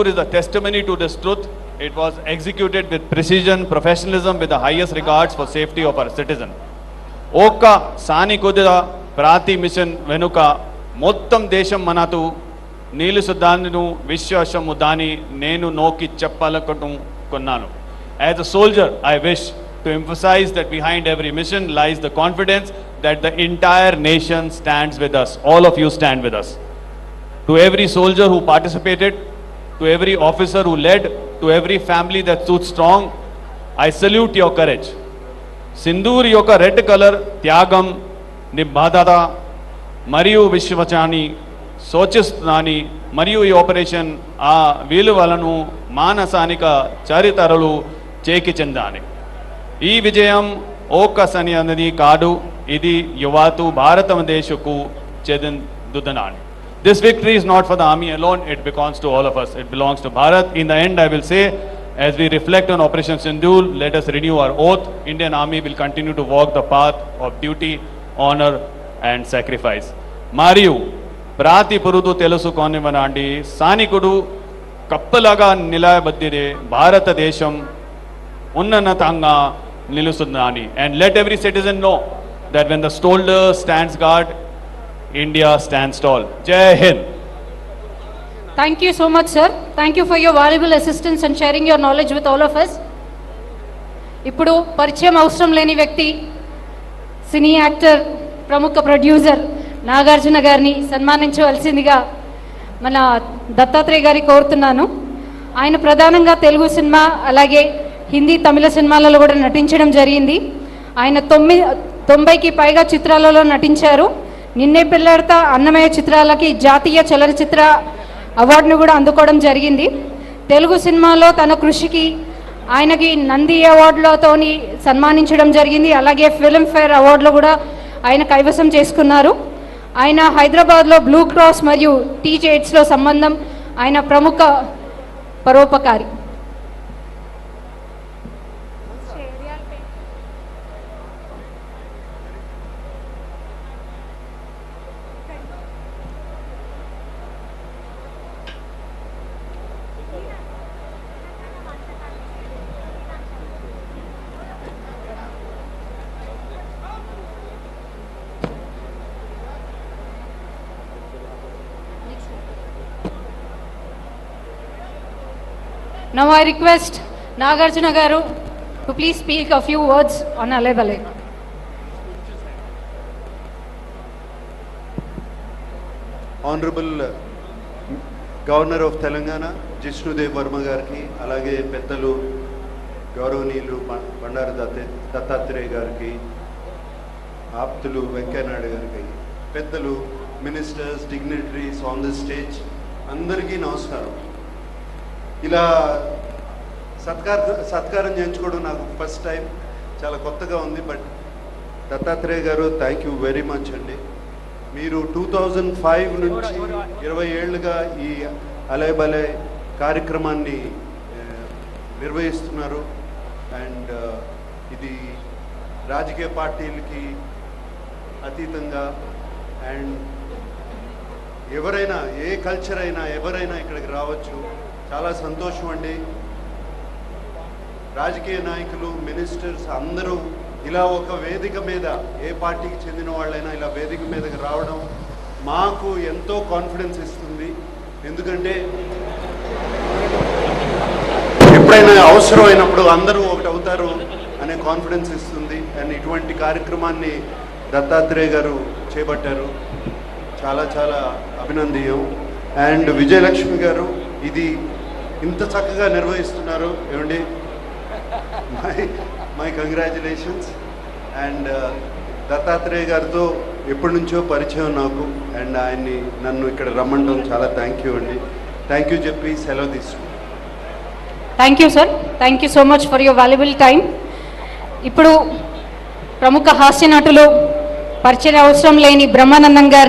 is a testimony to this truth. It was executed with precision, professionalism, with the highest regards for safety of our citizen. Oka Sani Kudira Prati mission Venuka Mottam Desham Manatu Neelu Sudanu Vishwasham Mudani Nenu Noki Chappalakatum Konanu. As a soldier, I wish to emphasize that behind every mission lies the confidence that the entire nation stands with us. All of you stand with us. To every soldier who participated, to every officer who led, to every family that stood strong, I salute your courage. Sindoor yoka red color, Tyagam, Nibbadada, Mariyu Vishwachani, Sochistani, Mariyu operation, Viluvalanu, Manasanika, Charitaralu, Cheki Chandani. ఈ విజయం ఓకసని అన్నది కాదు, ఇది యువతు భారతదేశకు చెందుతుందని. This victory is not for the army alone, it belongs to all of us. It belongs to Bharat. In the end, I will say, as we reflect on Operation Sindoor, let us renew our oath. Indian Army will continue to walk the path of duty, honor and sacrifice. Mariyu Prati Purudu Telusu Konivanandi Sanikudu Kappalaga Nilayabadire Bharatadesham Unnanatanga Nilusundani. And let every citizen know that when the soldier stands guard, India stands tall. Jai Hind. Thank you so much, sir. Thank you for your valuable assistance and sharing your knowledge with all of us. ఇప్పుడు పరిచయం అవసరం లేని వ్యక్తి, cine actor, ప్రముఖ producer Nagarjuna గారిని సన్మానించవలసిందిగా మన దత్తాత్రేయ గారి కోరుతున్నాను. ఆయన ప్రధానంగా తెలుగు సినిమా అలాగే హిందీ తమిళ సినిమాలలో కూడా నటించడం జరిగింది. ఆయన 90కి పైగా చిత్రాలలో నటించారు. నిన్నే పెళ్ళాడతా అన్నమయ్య చిత్రాలకి జాతీయ చలనచిత్ర అవార్డును కూడా అందుకోవడం జరిగింది. తెలుగు సినిమాలో తన కృషికి ఆయనకి నంది అవార్డులతోని సన్మానించడం జరిగింది. అలాగే ఫిల్మ్ఫేర్ అవార్డులు కూడా ఆయన కైవసం చేసుకున్నారు. ఆయన హైదరాబాద్లో బ్లూ క్రాస్ మరియు టీజేడ్స్లో సంబంధం ఆయన ప్రముఖ పరోపకారి. Now I request Nagarjuna Garu to please speak a few words on Alai Balai. Honorable Governor of Telangana, Jishnudev Verma Garki, alage Pettalu, Gauranilu, Bandara Dattatreya Garki, Aptulu, Venkaiah Naidu Garki, Pettalu, ministers, dignitaries on the stage, Andariki Namaskaram. ఇలా సత్కారం చేయించుకోవడం నాకు first time, చాలా కొత్తగా ఉంది. But Dattatreya గారు thank you very much అండి. మీరు 2005 నుంచి 20 ఏళ్ళుగా ఈ అలై బలై కార్యక్రమాన్ని నిర్వహిస్తున్నారు. అండ్ ఇది రాజకీయ పార్టీలకి అతీతంగా అండ్ ఎవరైనా ఏ కల్చర్ అయినా ఎవరైనా ఇక్కడికి రావచ్చు. చాలా సంతోషం అండి. రాజకీయ నాయకులు, మినిస్టర్స్ అందరూ ఇలా ఒక వేదిక మీద, ఏ పార్టీకి చెందిన వాళ్ళైనా ఇలా వేదిక మీదకి రావడం మాకు ఎంతో కాన్ఫిడెన్స్ ఇస్తుంది. ఎందుకంటే ఎప్పుడైనా అవసరం అయినప్పుడు అందరూ ఒకటి అవుతారు అనే కాన్ఫిడెన్స్ ఇస్తుంది. అండ్ ఇటువంటి కార్యక్రమాన్ని దత్తాత్రేయ గారు చేపట్టారు, చాలా చాలా అభినందనీయం. అండ్ విజయలక్ష్మి గారు ఇది ఇంత చక్కగా నిర్వహిస్తున్నారు ఏమండి, మై కంగ్రాచులేషన్స్. అండ్ దత్తాత్రేయ గారితో ఎప్పటి నుంచో పరిచయం నాకు, అండ్ ఆయన్ని నన్ను ఇక్కడ రమ్మంటాం చాలా థ్యాంక్ యూ అండి. థ్యాంక్ యూ చెప్పి సెలవు తీసుకుంటాం. Thank you sir, thank you so much for your valuable time. ఇప్పుడు ప్రముఖ హాస్య నటులు, పరిచయం అవసరం లేని బ్రహ్మానందం గారు